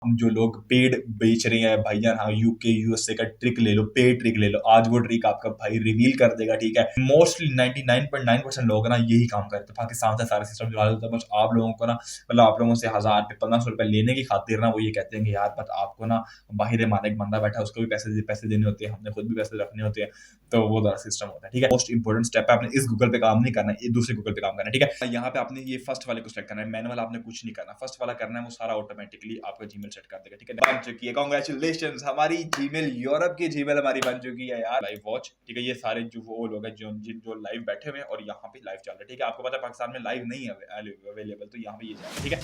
हम जो लोग पेड बेच रहे हैं भाईजान, हाँ यूके यूएसए का ट्रिक ले लो, पेड ट्रिक ले लो, आज वो ट्रिक आपका भाई रिवील कर देगा। ठीक है, मोस्टली 99.9% लोग ना यही काम करते हैं, पाकिस्तान से सारा सिस्टम चला देते हैं। बस आप लोगों को ना, मतलब आप लोगों से 1000 पे 1500 रुपए लेने की खातिर ना वो ये कहते हैं कि यार बस आपको ना बाहर हमारा एक बंदा बैठा है, उसको भी पैसे देने होते हैं, हमने खुद भी पैसे रखने होते हैं, तो वो सारा सिस्टम होता है। ठीक है, मोस्ट इंपॉर्टेंट स्टेप है, आपने इस गूगल पे काम नहीं करना है, ये दूसरे गूगल पे काम करना है। ठीक है, यहाँ पे आपने ये फर्स्ट वाले को सेलेक्ट करना है, मैनुअल आपने कुछ नहीं करना, फर्स्ट वाला करना है, वो सारा ऑटोमेटिकली आपका जीमेल सेट कर देगा। ठीक है, बन चुकी है, कांग्रेचुलेशंस, हमारी जीमेल, यूरोप की जीमेल हमारी बन चुकी है यार। लाइव वॉच, ठीक है, ये सारे जो वो लोग हैं जो लाइव बैठे हुए हैं और यहाँ पे लाइव चल रहा है। ठीक है, आपको पता है पाकिस्तान में लाइव नहीं है अवेलेबल, तो यहाँ पे ये चल रहा है। ठीक है,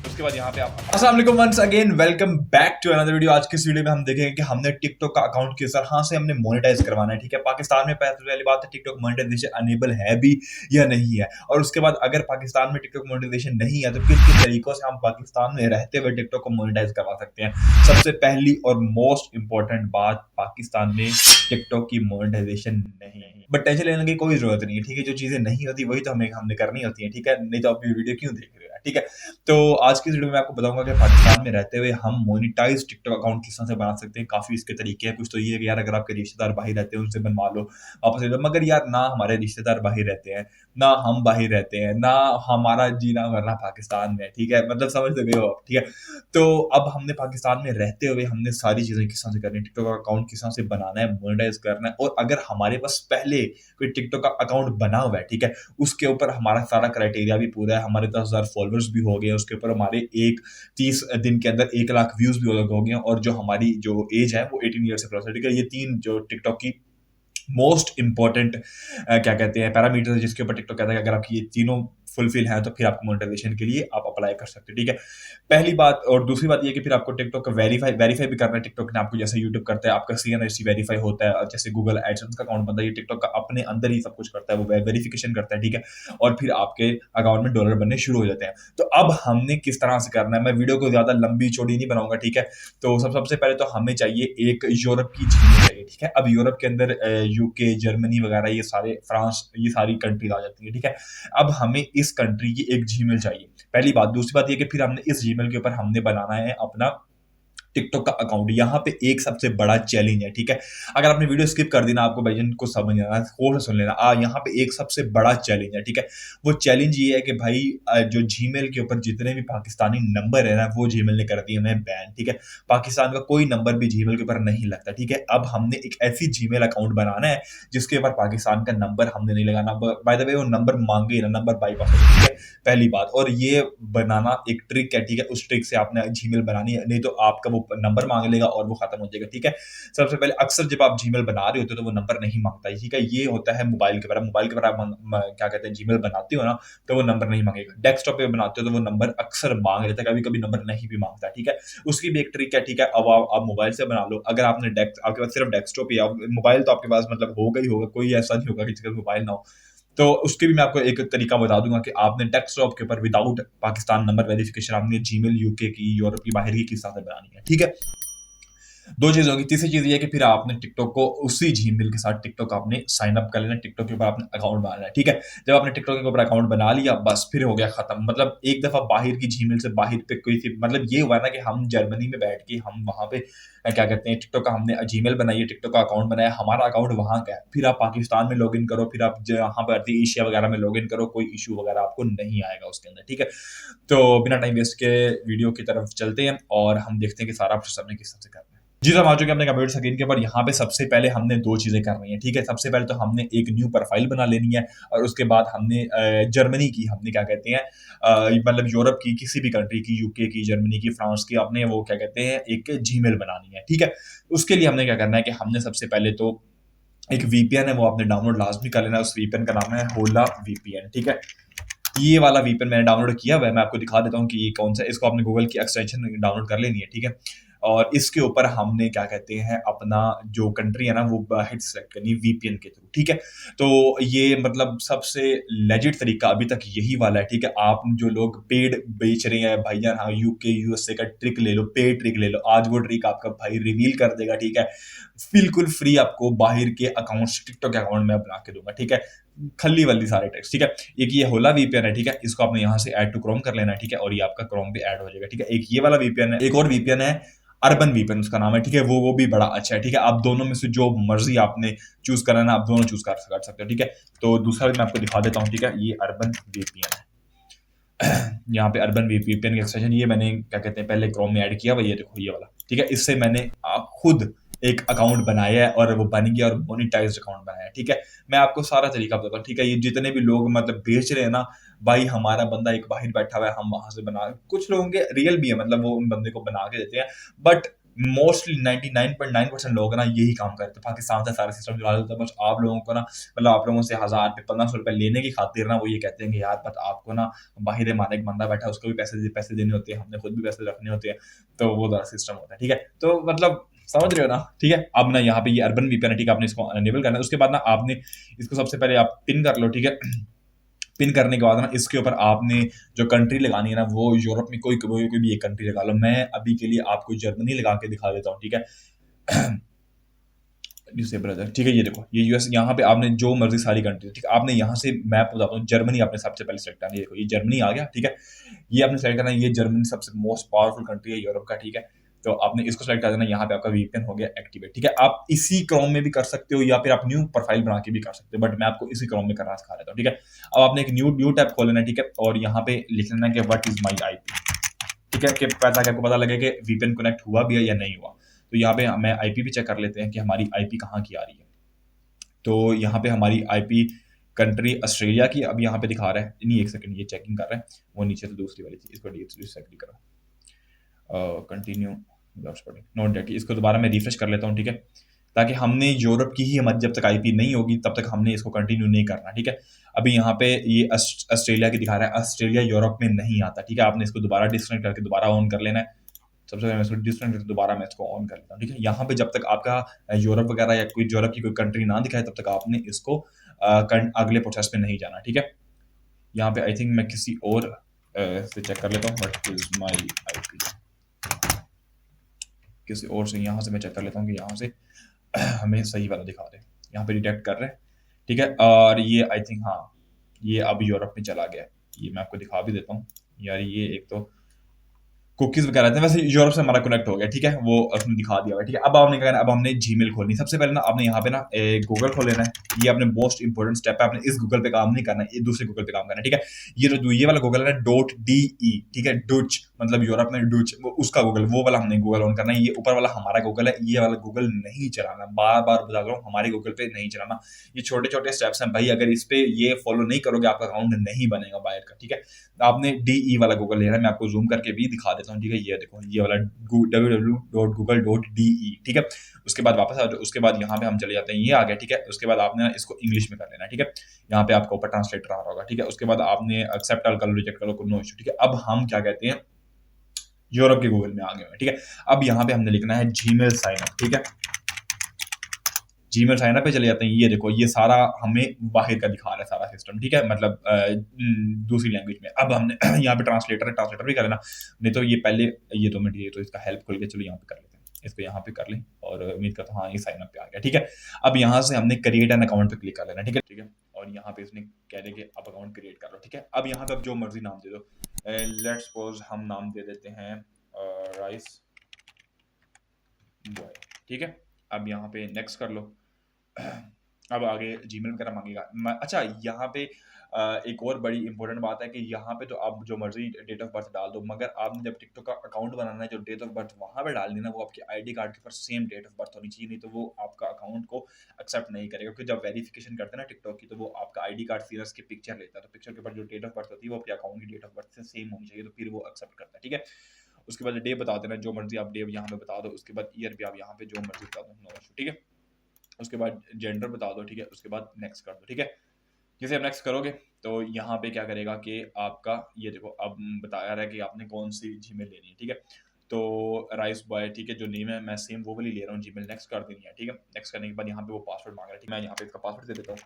उसके बाद यहाँ पे आप अस्सलाम वालेकुम once again, welcome back to another video. आज की इस वीडियो में हम देखेंगे कि हमने टिकटॉक का अकाउंट किस तरह से हमने मोनेटाइज करवाना है। ठीक है, पाकिस्तान में पहली बात है टिकटॉक मोनेटाइजेशन अनेबल है भी या नहीं है, और उसके बाद अगर पाकिस्तान में टिकटॉक मोनेटाइजेशन नहीं है तो किस किस तरीकों से हम पाकिस्तान में रहते हुए टिकटॉक को मोनेटाइज करवा सकते हैं। सबसे पहली और मोस्ट इंपॉर्टेंट बात, पाकिस्तान में टिकटॉक की मोनेटाइजेशन नहीं है, बट टेंशन लेने की कोई जरूरत नहीं है। ठीक है, जो चीजें नहीं होती वही तो हमने करनी होती है। ठीक है, नहीं तो आप ये वीडियो क्यों देख रहे हो। ठीक है, तो आज की वीडियो में आपको बताऊंगा कि पाकिस्तान में रहते हुए हम मोनेटाइज टिकटॉक अकाउंट किस तरह से बना सकते हैं। काफी इसके तरीके हैं, कुछ तो ये है कि यार अगर आपके रिश्तेदार बाहर रहते हैं उनसे बनवा लो आपस में, मगर यार ना हमारे रिश्तेदार बाहर रहते हैं, ना हम बाहर रहते हैं, ना हमारा जीना मरना पाकिस्तान में। ठीक है, मतलब समझ सकते हो आप। ठीक है, तो अब हमने पाकिस्तान में रहते हुए हमने सारी चीजें किस तरह से करनी है, टिकटॉक अकाउंट किस तरह से बनाना है, मोनेटाइज करना है, और अगर हमारे पास पहले कोई टिकटॉक का अकाउंट बना हुआ है, ठीक है, उसके ऊपर हमारा सारा क्राइटेरिया भी पूरा है, हमारे 10,000 फॉलोअर्स भी हो गए, उसके ऊपर हमारे एक 30 दिन के अंदर 1 लाख व्यूज भी हो गए, और जो हमारी जो एज है वो 18 ईयर से प्लस है। ठीक है, ये तीन जो टिकटॉक की मोस्ट इंपॉर्टेंट क्या कहते हैं पैरामीटर, जिसके ऊपर टिकटॉक कहता है कि अगर आपकी ये तीनों फुलफिल है तो फिर आपको मोनेटाइजेशन के लिए आप अप्लाई कर सकते हो। ठीक है, पहली बात। और दूसरी बात ये कि फिर आपको टिकटॉक का वेरीफाई भी करना है। टिकटॉक ने आपको जैसे यूट्यूब करता है, आपका सीएनएससी वेरीफाई होता है, और जैसे गूगल एडसेंस का अकाउंट बनता है, ये टिकटॉक का अपने अंदर ही सब कुछ करता है, वो वेरिफिकेशन करता है। ठीक है, और फिर आपके अकाउंट में डॉलर बनने शुरू हो जाते हैं। तो अब हमने किस तरह से करना है, मैं वीडियो को ज्यादा लंबी चौड़ी नहीं बनाऊंगा। ठीक है, तो सबसे पहले तो हमें चाहिए एक यूरोप की जीमेल चाहिए। ठीक है, अब यूरोप के अंदर यूके, जर्मनी वगैरह, ये सारे, फ्रांस, ये सारी कंट्रीज आ जाती है। ठीक है, अब हमें इस कंट्री की एक जीमेल चाहिए, पहली बात। दूसरी बात ये कि फिर हमने इस जीमेल के ऊपर हमने बनाना है अपना टिकटॉक का अकाउंट। यहाँ पे एक सबसे बड़ा चैलेंज है। ठीक है, अगर आपने वीडियो स्किप कर दी ना, आपको भाईजन को समझ आना, गौर से सुन लेना। यहाँ पे एक सबसे बड़ा चैलेंज है। ठीक है, वो चैलेंज ये है कि भाई जो जीमेल के ऊपर जितने भी पाकिस्तानी नंबर है ना, वो जीमेल ने कर दिए हमें बैन। ठीक है, पाकिस्तान का कोई नंबर भी जीमेल के ऊपर नहीं लगता। ठीक है, अब हमने एक ऐसी जीमेल अकाउंट बनाना है जिसके ऊपर पाकिस्तान का नंबर हमने नहीं लगाना। बाय द वे, वो नंबर मांगे ना, नंबर बाईपास हो। ठीक है, पहली बात। और ये बनाना एक ट्रिक है। ठीक है, उस ट्रिक से आपने जीमेल बनानी है, नहीं तो आपका वो नंबर मांग लेगा और वो खत्म हो जाएगा। ठीक है, सबसे पहले अक्सर जब आप जीमेल बना रहे होते हो तो वो नंबर नहीं मांगता है। ठीक है, ये होता है मोबाइल के ऊपर। मोबाइल के ऊपर आप क्या कहते हैं जीमेल बनाते हो ना, तो वो नंबर नहीं मांगेगा। डेस्कटॉप पे बनाते हो तो वो नंबर अक्सर मांग लेता है, कभी कभी नंबर नहीं भी मांगता। ठीक है, उसकी भी एक ट्रिक है। ठीक है, अब आप मोबाइल से बना लो। अगर आपने आपके पास सिर्फ डेस्कटॉप या मोबाइल, तो आपके पास मतलब होगा ही होगा, कोई ऐसा नहीं होगा कि जिसका मोबाइल ना हो। तो उसके भी मैं आपको एक तरीका बता दूंगा कि आपने डेस्कटॉप के ऊपर विदाउट पाकिस्तान नंबर वेरिफिकेशन आपने जीमेल यूके की, यूरोप की, बाहर की किस तरह से बनानी है। ठीक है, दो चीज होगी। तीसरी चीज ये है कि फिर आपने टिकटॉक को उसी जीमेल के साथ टिकटॉक आपने साइन अप कर लेना, टिकटॉक के ऊपर आपने अकाउंट बनाना है। ठीक है, जब आपने टिकटॉक के ऊपर अकाउंट बना लिया, बस फिर हो गया खत्म। मतलब एक दफा बाहर की जीमेल से बाहर पे कोई थी, मतलब ये हुआ ना कि हम जर्मनी में बैठ के हम वहां पे क्या कहते हैं, टिकटॉक का हमने जीमेल बनाई है, टिकटॉक का अकाउंट बनाया, हमारा अकाउंट वहां का है, फिर आप पाकिस्तान में लॉग इन करो, फिर आप यहाँ पर एशिया वगैरह में लॉग इन करो, कोई इशू वगैरह आपको नहीं आएगा उसके अंदर। ठीक है, तो बिना टाइम वेस्ट के वीडियो की तरफ चलते हैं और हम देखते हैं कि सारा प्रोसेस हमने किस तरह से करना है। जी साहब, आ चुके हैं अपने कंप्यूटर स्क्रीन के ऊपर। यहाँ पे सबसे पहले हमने दो चीजें करनी है। ठीक है, सबसे पहले तो हमने एक न्यू प्रोफाइल बना लेनी है, और उसके बाद हमने जर्मनी की, हमने क्या कहते हैं मतलब यूरोप की किसी भी कंट्री की, यूके की, जर्मनी की, फ्रांस की, अपने वो क्या कहते हैं एक जीमेल बनानी है। ठीक है, उसके लिए हमने क्या करना है कि हमने सबसे पहले तो एक वीपीएन है, वो आपने डाउनलोड लाजमी कर लेना है। उस वीपीएन का नाम है होला वीपीएन। ठीक है, ये वाला वीपीएन मैंने डाउनलोड किया हुआ है, मैं आपको दिखा देता हूँ कि ये कौन सा है। इसको आपने गूगल की एक्सटेंशन डाउनलोड कर लेनी है। ठीक है, और इसके ऊपर हमने क्या कहते हैं अपना जो कंट्री है ना, वो हेड सेलेक्ट करनी है वीपीएन के थ्रू। ठीक है, तो ये मतलब सबसे लेजिट तरीका अभी तक यही वाला है। ठीक है, आप जो लोग पेड बेच रहे हैं भाईजान, हाँ यूके यूएसए का ट्रिक ले लो, पेड ट्रिक ले लो, आज वो ट्रिक आपका भाई रिवील कर देगा। ठीक है, बिल्कुल फ्री आपको बाहर के अकाउंट, टिकटॉक अकाउंट में बना के दूंगा। ठीक है, खल्ली वाली सारे टेक्स्ट, ठीक है। एक ये होला वीपीएन है, ठीक है, इसको आपने यहाँ से ऐड टू क्रोम कर लेना है, ठीक है, और ये आपका क्रोम पे ऐड हो जाएगा, ठीक है। एक ये वाला वीपीएन है, एक और वीपीएन है अर्बन वीपीएन उसका नाम है, ठीक है, वो भी बड़ा अच्छा है, ठीक है। आप दोनों में से जो मर्जी आपने चूज करना है ना, आप दोनों चूज कर सकते हो, ठीक है। तो दूसरा भी मैं आपको दिखा देता हूँ, ठीक है, ये अर्बन वीपीएन है। यहाँ पे अर्बन वीपीएन का एक्सटेंशन ये मैंने क्या कहते हैं पहले क्रोम में ऐड किया हुआ, ये देखो ये वाला, ठीक है। इससे मैंने खुद एक अकाउंट बनाया है और वो बन गया और मोनेटाइज्ड अकाउंट बनाया है, ठीक है। मैं आपको सारा तरीका बताता हूँ, ठीक है। ये जितने भी लोग मतलब बेच रहे हैं ना, भाई हमारा बंदा एक बाहर बैठा हुआ है, हम वहां से बना, कुछ लोगों के रियल भी है, मतलब वो उन बंदे को बना के देते हैं, बट मोस्टली 99.9% लोग ना यही काम करते हैं, पाकिस्तान से सारा सिस्टम चला देते हैं। बस आप लोगों को ना, मतलब आप लोगों से 1000 पे 1500 रुपए लेने की खातिर ना वो ये कहते हैं कि यार बट आपको ना बाहर हमारा एक बंदा बैठा है, उसको भी पैसे देने होते हैं, हमने खुद भी पैसे रखने होते हैं, तो वो सारा सिस्टम होता है, ठीक है। तो मतलब समझ रहे हो ना, ठीक है। अब ना यहाँ पे ये अर्बन वीपीएन है, ठीक है, आपने इसको अनेबल करना है। उसके बाद ना आपने इसको सबसे पहले आप पिन कर लो, ठीक है। पिन करने के बाद ना इसके ऊपर आपने जो कंट्री लगानी है ना, वो यूरोप में कोई भी एक कंट्री लगा लो। मैं अभी के लिए आपको जर्मनी लगा के दिखा देता हूँ, ठीक है। जिसे ब्रदर, ठीक है, ये देखो ये यूएस, यहाँ पे आपने जो मर्जी सारी कंट्री, ठीक है, आपने यहाँ से मैप बताता हूँ, जर्मनी आपने सबसे पहले सेलेक्ट करना है। ये देखो ये जर्मनी आ गया, ठीक है। ये आपने सेलेक्ट करना है, ये जर्मनी सबसे मोस्ट पावरफुल कंट्री है यूरोप का, ठीक है। तो आपने इसको सेलेक्ट कर देना, यहाँ पे आपका वीपीएन हो गया एक्टिवेट, ठीक है। आप इसी क्रोम में भी कर सकते हो या फिर आप न्यू प्रोफाइल बना के भी कर सकते हो, बट मैं आपको इसी क्रोम में करना सिखा देता हूँ, ठीक है। अब आपने एक न्यू टैब खोल लेना है, ठीक है, और यहाँ पे लिख लेना है कि व्हाट इज माई आईपी, ठीक है, कि ताकि आपको पता लगे कि वीपीएन कनेक्ट हुआ भी है या नहीं हुआ। तो यहाँ पे मैं आईपी भी चेक कर लेते हैं कि हमारी आईपी कहाँ की आ रही है। तो यहाँ पे हमारी आईपी कंट्री ऑस्ट्रेलिया की अब यहाँ पे दिखा रहा है, नहीं एक सेकंड, ये चेकिंग कर रहा है, वो नीचे तो दूसरी वाली थी, इसको डिसएग्री करो, कंटिन्यू नोट डेट, इसको दोबारा मैं रिफ्रेश कर लेता हूँ, ठीक है, ताकि हमने यूरोप की ही हमारी जब तक आईपी नहीं होगी तब तक हमने इसको कंटिन्यू नहीं करना, ठीक है। अभी यहाँ पे ये ऑस्ट्रेलिया की दिखा रहा है, ऑस्ट्रेलिया यूरोप में नहीं आता, ठीक है। आपने इसको दोबारा डिस्कनेक्ट करके दोबारा ऑन कर लेना है। सबसे पहले मैं इसको डिस्कनेक्ट करके दोबारा मैं इसको ऑन कर लेता हूँ, ठीक है। यहाँ पे जब तक आपका यूरोप वगैरह या कोई यूरोप की कोई कंट्री ना दिखाए तब तक आपने इसको अगले प्रोसेस में नहीं जाना, ठीक है। यहाँ पे आई थिंक मैं किसी और से चेक कर लेता हूँ, व्हाट इज माई आईपी, किसी और से यहाँ से मैं चेक कर लेता हूँ कि यहाँ से हमें सही वाला दिखा दे। यहाँ पे डिटेक्ट कर रहे हैं, ठीक है। और ये आई थिंक हाँ, ये अब यूरोप में चला गया, ये मैं आपको दिखा भी देता हूँ यार। ये एक तो कुकीज वगैरह थे, वैसे यूरोप से हमारा कनेक्ट हो गया, ठीक है, वो उसने दिखा दिया हुआ है, ठीक है। अब आपने क्या करना है, अब हमने जीमेल खोलनी। सबसे पहले ना आपने यहाँ पे ना गूगल खोल लेना है, ये आपने मोस्ट इंपॉर्टेंट स्टेप है। आपने इस गूगल पे काम नहीं करना है, ये दूसरे गूगल पे काम करना है, ठीक है। ये वाला गूगल है ना .de, ठीक है, डुच मतलब यूरोप में डुच, उसका गूगल, वो वाला हमने गूगल ऑन करना है। ये ऊपर वाला हमारा गूगल है, ये वाला गूगल नहीं चलाना, बार बार बता रहा हूँ, हमारे गूगल पे नहीं चलाना। ये छोटे छोटे स्टेप्स हैं भाई, अगर इस पे ये फॉलो नहीं करोगे आपका अकाउंट नहीं बनेगा बाहर का, ठीक है। आपने DE वाला गूगल लेना है, मैं आपको जूम करके भी दिखा देता हूँ, ठीक है। ये देखो ये वाला www.google.de, ठीक है। उसके बाद वापस आ जाओ, उसके बाद यहाँ पे हम चले जाते हैं, ये आ गया, ठीक है। उसके बाद आपने इसको इंग्लिश में कर लेना है, ठीक है। यहाँ पे आपका ऊपर ट्रांसलेटर आ रहा होगा, ठीक है। उसके बाद आपने एक्सेप्ट कर लो, रिजेक्ट कर लो, नो इशू, ठीक है। अब हम क्या कहते हैं, यूरोप के गूगल में आ गए हैं, ठीक है। अब यहाँ पे हमने लिखना है जीमेल साइन अप, ठीक है। जीमेल साइन अप पे चले जाते हैं, ये देखो ये सारा हमें बाहर का दिखा रहा है सारा सिस्टम, ठीक है, मतलब दूसरी लैंग्वेज में। अब हमने यहाँ पे ट्रांसलेटर भी कर लेना, नहीं तो ये पहले ये 2 मिनट, ये तो इसका हेल्प खोल के चलो यहाँ पे कर लेते हैं, इसको यहाँ पे कर लें और उम्मीद करता हूँ हाँ ये साइन अप पे आ गया, ठीक है। अब यहाँ से हमने क्रिएट एन अकाउंट पे क्लिक कर लेना, ठीक है, ठीक है। और यहाँ पे इसने कह दे कि आप अकाउंट क्रिएट कर लो, ठीक है। अब यहाँ पे आप जो मर्जी नाम दे दो, लेट्स सपोज हम नाम दे देते हैं राइस बॉय, ठीक है। अब यहाँ पे नेक्स्ट कर लो। अब आगे जीमेल वगैरह मांगेगा। अच्छा यहाँ पे एक और बड़ी इंपॉर्टेंट बात है कि यहाँ पे तो आप जो मर्जी डेट ऑफ बर्थ डाल दो, मगर आपने जब टिकटॉक का अकाउंट बनाना है, जो डेट ऑफ बर्थ वहाँ पे डालनी है ना, वो आपके आईडी कार्ड के ऊपर सेम डेट ऑफ बर्थ होनी चाहिए, नहीं तो वो आपका अकाउंट को एक्सेप्ट नहीं करेगा। क्योंकि जब वेरिफिकेशन करते हैं ना टिकटॉक की, तो वो आपका आईडी कार्ड सीरस की पिक्चर लेता है, तो पिक्चर के ऊपर जो डेट ऑफ बर्थ होती है वो आपके अकाउंट की डेट ऑफ बर्थ से सेम होनी चाहिए, तो फिर वो एक्सेप्ट करता है, ठीक है। उसके बाद डे बता देना, जो मर्जी आप डे यहाँ पे बता दो। उसके बाद ईयर भी आप यहाँ पे जो मर्जी बता दो, नो इशू, ठीक है। उसके बाद जेंडर बता दो, ठीक है। उसके बाद नेक्स्ट कर दो, ठीक है। जैसे आप नेक्स्ट करोगे तो यहाँ पे क्या करेगा कि आपका ये देखो अब बताया रहा है कि आपने कौन सी जीमेल लेनी है, ठीक है। तो राइस बॉय, ठीक है, जो नेम है मैं सेम वो वाली ले रहा हूँ, जीमेल नेक्स्ट कर देनी है, ठीक है। नेक्स्ट करने के बाद यहाँ पे वो पासवर्ड मांग रहा है, ठीक है। मैं यहाँ पे इसका पासवर्ड दे देता हूँ,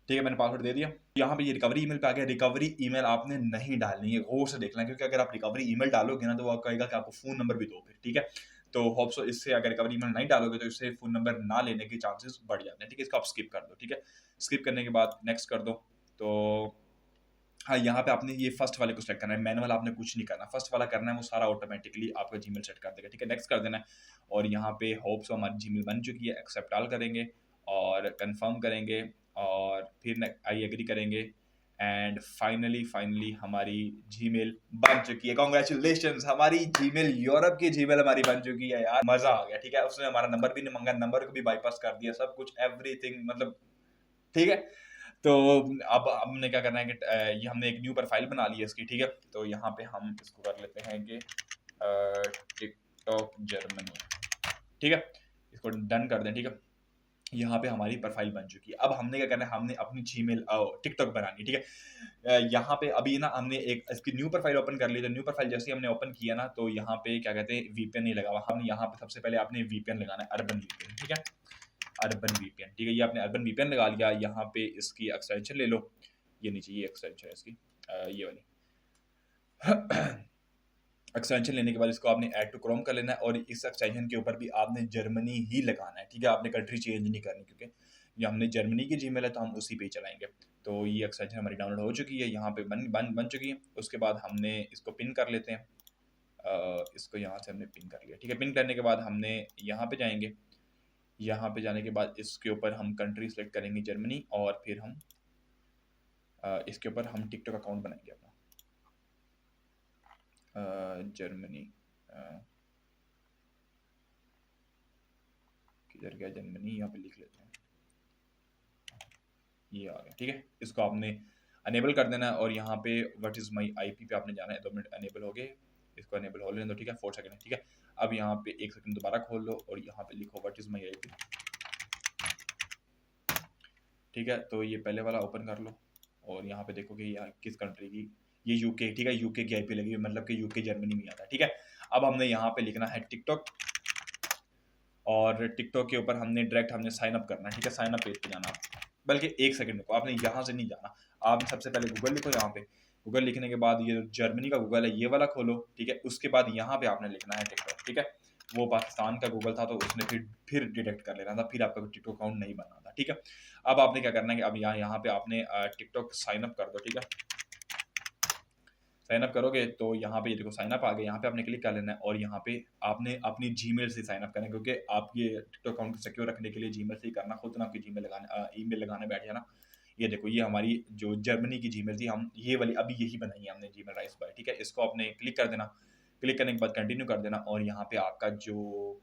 ठीक है, मैंने पासवर्ड दे दिया। यहाँ पे ये रिकवरी ईमेल पे आ गया। रिकवरी ईमेल आपने नहीं डालनी है, गौर से देखना है, क्योंकि अगर आप रिकवरी ईमेल डालोगे ना तो वो कहेगा कि आपको फोन नंबर भी दो फिर, ठीक है। तो होप सो इससे अगर रिकवरी ईमेल नहीं डालोगे तो इससे फ़ोन नंबर ना लेने के चांसेस बढ़ जाते हैं, ठीक है? इसको आप स्किप कर दो, ठीक है? स्किप करने के बाद नेक्स्ट कर दो। तो हाँ, यहाँ पे आपने ये फर्स्ट वाले को सेलेक्ट करना है, मैनुअल आपने कुछ नहीं करना, फर्स्ट वाला करना है, वो सारा ऑटोमैटिकली आपका जीमेल सेट कर देगा, ठीक है? नेक्स्ट कर देना है और यहाँ पे होप सो हमारी जीमेल बन चुकी है, एक्सेप्ट ऑल करेंगे और कन्फर्म करेंगे और फिर आई एग्री करेंगे एंड फाइनली हमारी जीमेल बन चुकी है। कांग्रेचुलेशंस, हमारी जीमेल यूरोप की जीमेल हमारी बन चुकी है यार, मजा आ गया, ठीक है? उसने हमारा नंबर भी नहीं मांगा, नंबर को भी बाईपास कर दिया, सब कुछ एवरीथिंग, मतलब ठीक है। तो अब हमने क्या करना है कि ये हमने एक न्यू प्रोफाइल बना ली है इसकी, ठीक है? तो यहाँ पे हम इसको कर लेते हैं कि टिकटॉक जर्मनी, ठीक है? इसको डन कर दें, ठीक है? यहाँ पे हमारी प्रोफाइल बन चुकी है। अब हमने क्या करना है, हमने अपनी जीमेल टिकटॉक बनानी है, ठीक है? यहाँ पे अभी ना हमने एक इसकी न्यू प्रोफाइल ओपन कर ली, तो न्यू प्रोफाइल जैसे ही हमने ओपन किया ना, तो यहाँ पे क्या कहते हैं, वीपीएन नहीं लगा हुआ। हम यहाँ पे सबसे पहले आपने वीपीएन लगाना है, अर्बन वीपीएन, ठीक है? अर्बन वीपीएन, ठीक है? ये आपने अर्बन वीपीएन लगा लिया, यहाँ पे इसकी एक्सटेंशन ले लो, ये नीचे ये एक्सटेंशन है इसकी, ये वाली एक्सटेंशन लेने के बाद इसको आपने ऐड टू क्रोम कर लेना है और इस एक्सटेंशन के ऊपर भी आपने जर्मनी ही लगाना है, ठीक है? आपने कंट्री चेंज नहीं करनी, क्योंकि ये हमने जर्मनी की जीमेल है तो हम उसी पे ही चलाएंगे। तो ये एक्सटेंशन हमारी डाउनलोड हो चुकी है, यहाँ पे बन चुकी है। उसके बाद हमने इसको पिन कर लेते हैं, इसको यहाँ से हमने पिन कर लिया, ठीक है? पिन करने के बाद हमने यहाँ पे जाएंगे, यहाँ पे जाने के बाद इसके ऊपर हम कंट्री सेलेक्ट करेंगे जर्मनी और फिर हम इसके ऊपर हम टिकटॉक अकाउंट बनाएंगे अपना, जर्मनी, किधर गया जर्मनी, यहाँ पे लिख लेते हैं, ये आ गया, ठीक है? इसको आपने अनेबल कर देना है और यहाँ पे व्हाट इज़ माई आईपी पे आपने जाना है। 2 मिनट अनेबल हो गए, इसको अनेबल हो लेने दो, ठीक है? 4 सेकंड है, ठीक है? अब यहाँ पे 1 सेकंड दोबारा खोल लो और यहाँ पे लिखो व्हाट इज़ माई आईपी, ठीक है? तो ये पहले वाला ओपन कर लो और यहाँ पे देखो कि यार किस कंट्री की, ये यूके, ठीक है? यूके की आईपी लगी है, मतलब कि यूके जर्मनी में आता है, ठीक है? अब हमने यहाँ पे लिखना है टिकटॉक और टिकटॉक के ऊपर हमने डायरेक्ट हमने साइन अप करना है, ठीक है? साइन अप पेज पे जाना आप, बल्कि 1 सेकंड रुको, आपने यहाँ से नहीं जाना, आप सबसे पहले गूगल लिखो यहाँ पे, गूगल लिखने के बाद ये जर्मनी का गूगल है, ये वाला खोलो, ठीक है? उसके बाद यहाँ पे आपने लिखना है टिकटॉक, ठीक है? वो पाकिस्तान का गूगल था तो उसने फिर डिटेक्ट कर लेना था, फिर आपका टिकटॉक अकाउंट नहीं बनना था, ठीक है? अब आपने क्या करना है कि अब यहाँ पे आपने टिकटॉक साइन अप कर दो, ठीक है? साइन अप करोगे तो यहाँ पे ये देखो साइन अप आ गया, यहाँ पे आपने क्लिक कर लेना है और यहाँ पे आपने अपनी जीमेल से साइन अप करना है, क्योंकि आप ये टिकटॉक अकाउंट को सिक्योर रखने के लिए जीमेल से ही करना, खुद ना आपकी जीमेल लगाने ईमेल लगाने बैठ जाना। ये देखो ये हमारी जो जर्मनी की जीमेल थी, हम ये वाली अभी यही बनाई है हमने, जीमेल राइस बाय, ठीक है? इसको आपने क्लिक कर देना, क्लिक करने के बाद कंटिन्यू कर देना और यहाँ पे आपका जो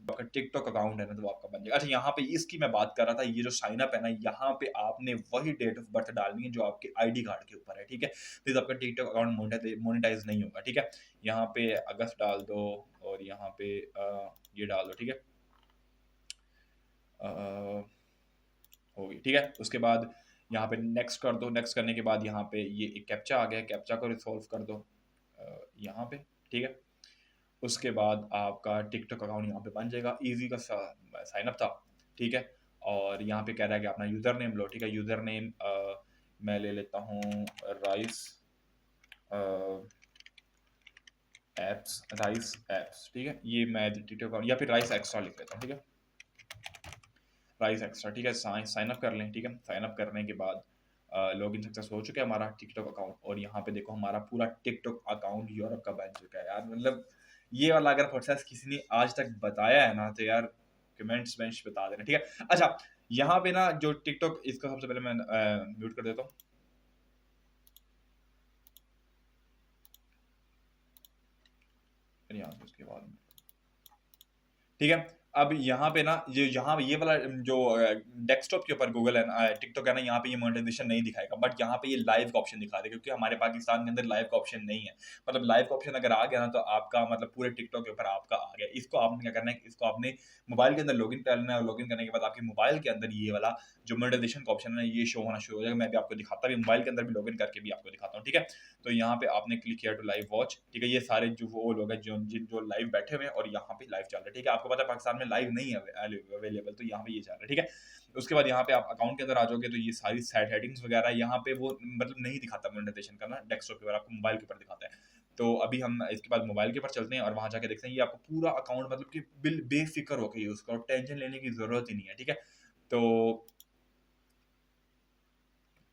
आपका टिकटॉक अकाउंट है ना, तो वो आपका बन जाएगा। अच्छा, यहाँ पे इसकी मैं बात कर रहा था, ये जो साइन अप है ना, यहाँ पे आपने वही डेट ऑफ बर्थ डालनी है जो आपके आईडी कार्ड के ऊपर है, ठीक है? फिर आपका टिकटॉक अकाउंट मोनेटाइज नहीं होगा, ठीक है? यहाँ पे अगस्त डाल दो और यहाँ पे ये डाल दो, ठीक है? हो गई, ठीक है? उसके बाद यहाँ पे नेक्स्ट कर दो, नेक्स्ट करने के बाद यहाँ पे ये एक कैप्चा आ गया, कैप्चा को रिसॉल्व कर दो यहाँ पे, ठीक है? उसके बाद आपका टिकटॉक अकाउंट यहाँ पे बन जाएगा, ईजी का साइन अप था, ठीक है? और यहाँ पे कह रहा है कि अपना यूज़र नेम लो, ठीक है? यूज़र नेम मैं ले लेता हूँ राइस एप्स, ठीक है? ये मैं टिकटॉक अकाउंट या फिर राइस एक्स्ट्रा लिख लेता हूँ, ठीक है? राइस एक्स्ट्रा, ठीक है? साइन अप कर लें, ठीक है? साइन अप करने के बाद लॉगिन सक्सेस हो चुका है हमारा टिकटॉक अकाउंट और यहाँ पे देखो हमारा पूरा टिकटॉक अकाउंट यूरोप का बन चुका है यार। मतलब ये वाला अगर प्रोसेस किसी ने आज तक बताया है ना, तो यार कमेंट्स में बता देना, ठीक है? अच्छा, यहाँ पे ना जो टिकटॉक, इसका सबसे पहले मैं म्यूट कर देता हूँ। यहाँ पे उसके बाद ठीक है? अब यहाँ पे ना ये वाला जो डेस्कटॉप के ऊपर गूगल है ना, टिकटॉक है ना, यहाँ पे ये मोनेटाइजेशन नहीं दिखाएगा, बट यहाँ पे ये लाइव का ऑप्शन दिखा देगा, क्योंकि हमारे पाकिस्तान के अंदर लाइव का ऑप्शन नहीं है। मतलब लाइव का ऑप्शन अगर आ गया ना, तो आपका मतलब पूरे टिकटॉक के ऊपर आपका आ गया। इसको आपने क्या करना है, इसको आपने मोबाइल के अंदर लॉगिन कर लेना है और लॉगिन करने के बाद आपके मोबाइल के अंदर ये वाला जो मोनेटाइजेशन का ऑप्शन है ना, ये शो होना शुरू हो जाएगा। मैं भी आपको दिखाता भी, मोबाइल के अंदर भी लॉगिन करके भी आपको दिखाता हूँ, ठीक है? तो यहाँ पे आपने क्लिक किया टू लाइव वॉच, ठीक है? ये सारे जो वो लोग हैं जो लाइव बैठे हुए हैं और यहाँ पे लाइव चल रहा है, ठीक है? आपको पता है पाकिस्तान में लाइव नहीं है अवेलेबल, तो यहाँ पे ये चल रहा है, ठीक है? उसके बाद यहाँ पे आप अकाउंट के अंदर आ जाओगे तो ये सारी सेटिंग्स वगैरह यहाँ पे वो मतलब नहीं दिखाता मोनेटाइजेशन का ना, डेस्कटॉप के ऊपर आपको मोबाइल के ऊपर दिखाता है। तो अभी हम इसके बाद मोबाइल के ऊपर चलते हैं और वहाँ जाके देखते हैं, ये आपको पूरा अकाउंट मतलब कि बेफ़िक्र होके यूज़ करो, टेंशन लेने की ज़रूरत ही नहीं है, ठीक है?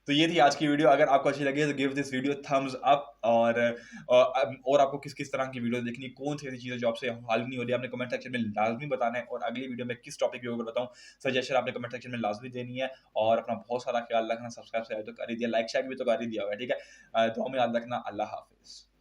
तो ये थी आज की वीडियो। अगर आपको अच्छी लगी है तो give this video Thums up, और आपको किस-किस तरह की वीडियो देखनी है, कौन-सी ऐसी चीज़ें जो आपसे हाल नहीं हो रही है, आपने कमेंट सेक्शन में लाज़मी बताना है, और अगली वीडियो में किस टॉपिक के ऊपर बताऊँ, सजेशन आपने कमेंट सेक्शन में लाज़मी देनी है। और अपना बहुत सारा ख्याल रखना, सब्सक्राइब तो कर ही दिया, लाइक शेयर भी तो कर ही दिया होगा, ठीक है? दुआ में याद रखना। अल्लाह हाफ़िज़।